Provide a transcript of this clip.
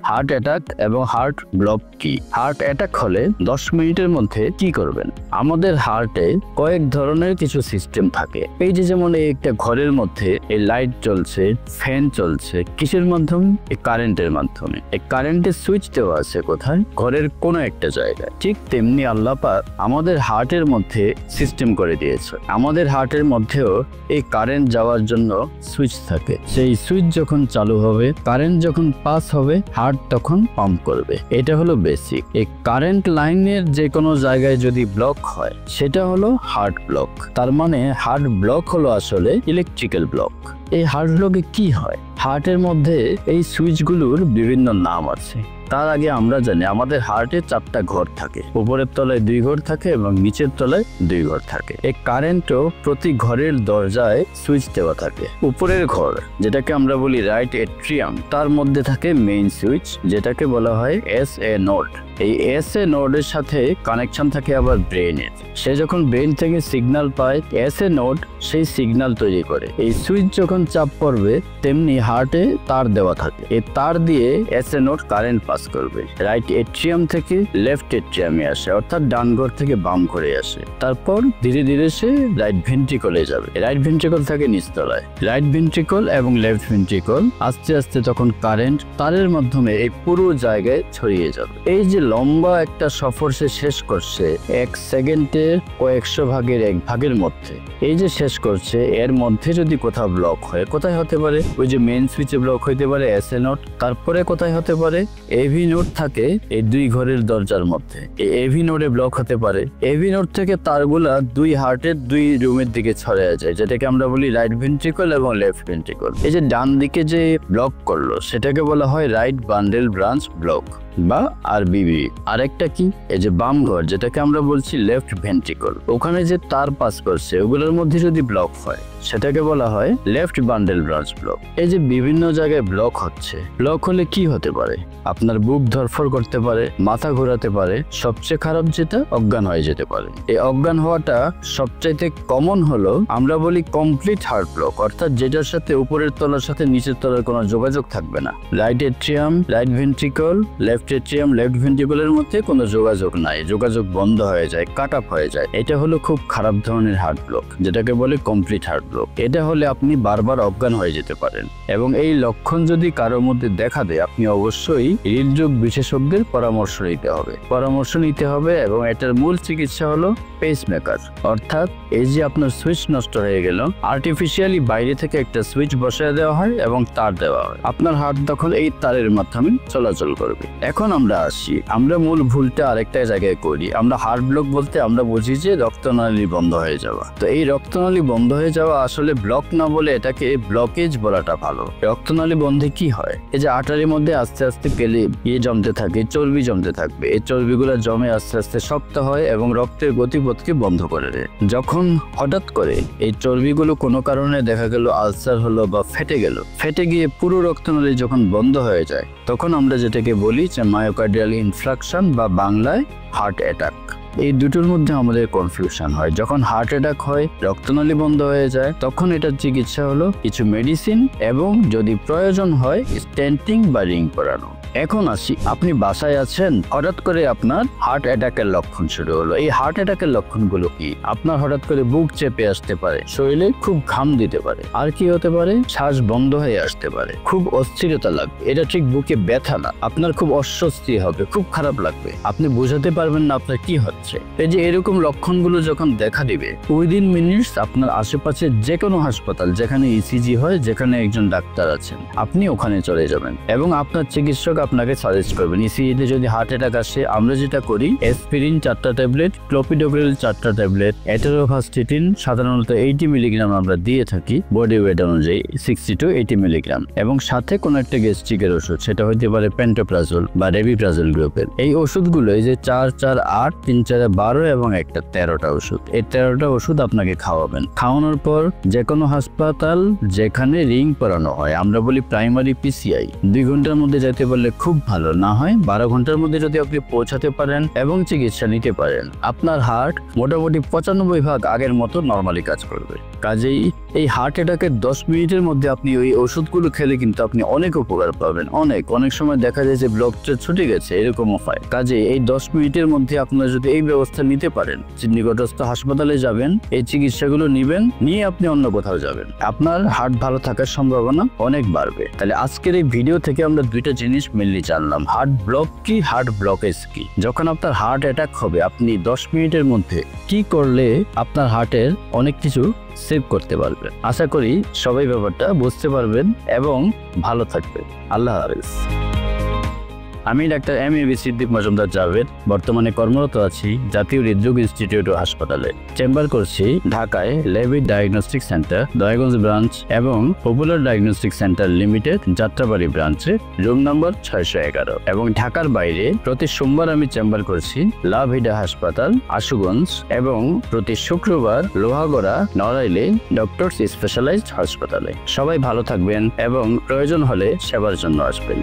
Heart attack এবং heart block কি? Heart attack হলে 10 মিনিটের মধ্যে কি করবেন? আমাদের হার্টে কয়েক ধরনের কিছু সিস্টেম থাকে। এই যে যেমন একটা ঘরের মধ্যে এই লাইট জ্বলছে, ফ্যান চলছে, কিসের মাধ্যমে? এই কারেন্টের মাধ্যমে। এই কারেন্টের সুইচ দেওয়া আছে কোথায়? ঘরের কোনো একটা জায়গায়। ঠিক তেমনি আল্লাহ পাক আমাদের হার্টের মধ্যে সিস্টেম করে দিয়েছে। আমাদের হার্টের মধ্যেও এই কারেন্ট যাওয়ার জন্য সুইচ থাকে। সেই সুইচ যখন চালু হবে, কারেন্ট যখন পাস হবে, হার্ট তখন পাম্প করবে। এটা হলো বেসিক। এই কারেন্ট লাইনের যে কোনো জায়গায় যদি ব্লক হয় সেটা হলো হার্ট ব্লক। তার মানে হার্ট ব্লক হলো আসলে ইলেকট্রিক্যাল ব্লক। এই হার্ট ব্লকে কি হয়? হার্টের মধ্যে এই সুইচগুলোর বিভিন্ন নাম আছে। তার আগে আমরা জানি আমাদের হার্টে 4টা ঘর থাকে। উপরের তলায় 2 ঘর থাকে এবং নিচের তলায় 2 ঘর থাকে। এই কারেন্টও প্রতি ঘরের দরজায় সুইচ দেওয়া থাকে। উপরের ঘর যেটাকে আমরা বলি রাইট এট্রিয়াম, তার মধ্যে থাকে মেইন সুইচ যেটাকে বলা হয় SA নোড। এই SA নোডের সাথে কানেকশন থাকে আবার ব্রেইনের। সে যখন ব্রেইন থেকে সিগন্যাল পায়, SA নোড সেই সিগন্যাল তৈরি করে। এই সুইচ যখন চাপ পড়বে তেমনি হার্টে তার দেওয়া থাকে। এই তার দিয়ে SA নোড কারেন্ট পাস করবে। রাইট এট্রিয়াম থেকে লেফট এট্রিয়ামে আসে, অর্থাৎ ডান ঘর থেকে বাম ঘরে আসে। তারপর ধীরে ধীরে সে রাইট ভেন্ট্রিকলে যাবে। রাইট ভেন্ট্রিকল থাকে নিচতলায়। রাইট ভেন্ট্রিকল এবং লেফট ভেন্ট্রিকল আস্তে আস্তে তখন কারেন্ট তারের মাধ্যমে এই পুরো জায়গায় ছড়িয়ে যাবে। এই যে লম্বা একটা সফর সে শেষ করছে 1 সেকেন্ডের কয়েকশো ভাগের 1 ভাগের মধ্যে, এই যে শেষ করছে এর মধ্যে যদি কোথাও ব্লক হয়, কোথায় হতে পারে? ওই যে মেইন সুইচে ব্লক হইতে পারে SA নোড। তারপরে কোথায় হতে পারে? AV নোড থাকে এই 2 ঘরের দরজার মধ্যে। এই AV নোডে ব্লক হতে পারে। AV নোড থেকে তারগুলা 2 হার্টের 2 রুমের দিকে ছড়িয়ে যায়, যেটাকে আমরা বলি রাইট ভেন্ট্রিকল এবং লেফট ভেন্ট্রিকল। এই যে ডান দিকে যে ব্লক করলো সেটাকে বলা হয় রাইট বান্ডেল ব্রাঞ্চ ব্লক বা RBB। আরেকটা কি? এই যে বাম ঘর যেটাকে আমরা বলছি লেফট ভেন্ট্রিকল, ওখানে যে তার পাস করছে ওগুলোর মধ্যে যদি ব্লক হয় সেটাকে বলা হয় লেফট বান্ডেল ব্রাঞ্চ ব্লক। এই যে বিভিন্ন জায়গায় ব্লক হচ্ছে, ব্লক হলে কি হতে পারে? আপনার বুক ধরফর করতে পারে, মাথা ঘোরাতে পারে, সবচেয়ে খারাপ যেটা অজ্ঞান হয়ে যেতে পারে। এই অজ্ঞান হওয়াটা সবচাইতে কমন হলো আমরা বলি কমপ্লিট হার্ট ব্লক, অর্থাৎ যেটার সাথে উপরের তলার সাথে নিচের তলার কোনো যোগাযোগ থাকবে না। Right atrium, right ventricle, left atrium, left ভেন্ট্রিকলের মধ্যে কোনো যোগাযোগ নাই, যোগাযোগ বন্ধ হয়ে যায়, কাট আপ হয়ে যায়। এটা হলো খুব খারাপ ধরনের হার্ট ব্লক, যেটাকে বলে কমপ্লিট হার্ট ব্লক। এটা হলে আপনি বারবার অজ্ঞান হয়ে যেতে পারেন। এবং এই লক্ষণ যদি কারোর মধ্যে দেখা দেয়, আপনি অবশ্যই হৃদরোগ বিশেষজ্ঞের পরামর্শ নিতে হবে। এবং এটার মূল চিকিৎসা হলো পেসমেকার, অর্থাৎ এই যে আপনার সুইচ নষ্ট হয়ে গেল, আর্টিফিশিয়ালি বাইরে থেকে একটা সুইচ বসিয়ে দেওয়া হয় এবং তার দেওয়া হয়। আপনার হার্ট তখন এই তারের মাধ্যমে চলাচল করবে। এখন আমরা আসি, আমরা মূল ভুলটা আরেকটা জায়গায় করি। আমরা হার্ট ব্লক বলতে আমরা বুঝি যে রক্তনালী বন্ধ হয়ে যাওয়া। তো এই রক্তনালী বন্ধ হয়ে যাওয়া আসলে ব্লক না বলে এটাকে ব্লকেজ বলাটা ভালো। রক্তনালী বন্ধে কি হয়? এই যে আর্টারির মধ্যে আস্তে আস্তে পেলে জমতে থাকে, চর্বি জমতে থাকবে। এই চর্বিগুলো জমে আস্তে আস্তে শক্ত হয় এবং রক্তের গতিপথকে বন্ধ করে দেয়। যখন হঠাৎ করে এই চর্বিগুলো কোনো কারণে দেখা গেল আলসার হলো বা ফেটে গিয়ে পুরো রক্তনালী যখন বন্ধ হয়ে যায়, তখন আমরা যেটাকে বলি যে মায়োকার্ডিয়াল ইনফ্রাকশন বা বাংলায় হার্ট অ্যাটাক। এই দুটোর মধ্যে আমাদের কনফিউশন হয়। যখন হার্ট অ্যাটাক হয়, রক্তনালী বন্ধ হয়ে যায়, তখন এটার চিকিৎসা হলো কিছু মেডিসিন এবং যদি প্রয়োজন হয় স্টেন্টিং বা রিং পরানো। এখন আসি, আপনি বাসায় আছেন, হঠাৎ করে আপনার হার্ট অ্যাটাকের লক্ষণ শুরু হলো। এই হার্ট অ্যাটাকের লক্ষণগুলো কি? আপনার হঠাৎ করে বুক চেপে আসতে পারে, শরীরে খুব ঘাম দিতে পারে, আর কি হতে পারে? শ্বাস বন্ধ হয়ে আসতে পারে, খুব অস্থিরতা লাগবে। এটা ঠিক বুকে ব্যথা না, আপনার খুব অস্বস্তি হবে, খুব খারাপ লাগবে, আপনি বোঝাতে পারবেন না আপনার কি হচ্ছে। এই যে এরকম লক্ষণগুলো যখন দেখা দিবে, উইদিন মিনিটস আপনার আশেপাশে যে কোনো হাসপাতাল যেখানে ECG হয়, যেখানে একজন ডাক্তার আছেন, আপনি ওখানে চলে যাবেন এবং আপনার চিকিৎসক আপনাকে সাজেস্ট করবেন। ECG-তে যদি হার্ট অ্যাটাক আসে, আমরা যেটা করি, অ্যাসপিরিন 4টা ট্যাবলেট, ক্লোপিডোগ্রেল 4টা ট্যাবলেট, অ্যাটেরোভাস্টেটিন সাধারণত 80 মিলিগ্রাম আমরা দিয়ে থাকি বডি ওয়েট অনুযায়ী, 60 to 80 মিলিগ্রাম, এবং সাথে কোনো একটা গ্যাস্ট্রিকের ওষুধ, সেটা হতে পারে পেন্টোপ্রাজোল বা রেবিপ্রাজোল গ্রুপের। এই ওষুধগুলো এই যে 4, 4, 8, 3, 4, 12 এবং একটা 13টা ওষুধ, এই 13টা ওষুধ আপনাকে খাওয়াবেন। খাওয়ানোর পর যে কোনো হাসপাতাল যেখানে রিং পরানো হয়, আমরা বলি প্রাইমারি PCI, 2 ঘন্টার মধ্যে যেতে পারলে খুব ভালো, না হয় 12 ঘন্টার মধ্যে যদি আপনি পৌঁছাতে পারেন এবং চিকিৎসা নিতে পারেন, আপনার হার্ট মোটামুটি 95 ভাগ আগের মতো নর্মালি কাজ করবে। কাজেই এই হার্ট অ্যাটাকের 10 মিনিটের মধ্যে আপনি ওই ওষুধগুলো খেলে কিন্তু আপনি অনেক উপকার পাবেন। অনেক সময় দেখা যায় যে ব্লকটা ছুটে গেছে, এরকমও হয়। কাজে এই 10 মিনিটের মধ্যে আপনারা যদি এই ব্যবস্থা নিতে পারেন, যে নিকটস্থ হাসপাতালে যাবেন, এই চিকিৎসাগুলো নিবেন, নিয়ে আপনি অন্য কোথাও যাবেন, আপনার হার্ট ভালো থাকার সম্ভাবনা অনেক বাড়বে। তাহলে আজকের এই ভিডিও থেকে আমরা দুইটা জিনিস মেনলি জানলাম, হার্ট ব্লক কি, হার্ট ব্লকেজ কি। যখন আপনার হার্ট অ্যাটাক হবে, আপনি 10 মিনিটের মধ্যে কি করলে আপনার হার্টের অনেক কিছু সেভ করতে পারবেন। আশা করি সবাই ব্যাপারটা বুঝতে পারবেন এবং ভালো থাকবেন। আল্লাহ হাফেজ। আমি ডাক্তার এম.এ.বি. সিদ্দিক মজুমদার জাভেদ, বর্তমানে কর্মরত আছি জাতীয় হৃদরোগ ইনস্টিটিউট ও হাসপাতালে। চেম্বার করছি ঢাকায় levied diagnostic centre, Dayaganj branch এবং popular diagnostic centre limited, Jatrabari ব্রাঞ্চে, রুম নম্বর 611। এবং ঢাকার বাইরে প্রতি সোমবার আমি চেম্বার করছি লাভিডা হাসপাতাল, আশুগঞ্জ, এবং প্রতি শুক্রবার লোহাগড়া, নড়াইলে ডক্টরস স্পেশালাইজড হাসপাতালে। সবাই ভালো থাকবেন এবং প্রয়োজন হলে সেবার জন্য আসবেন।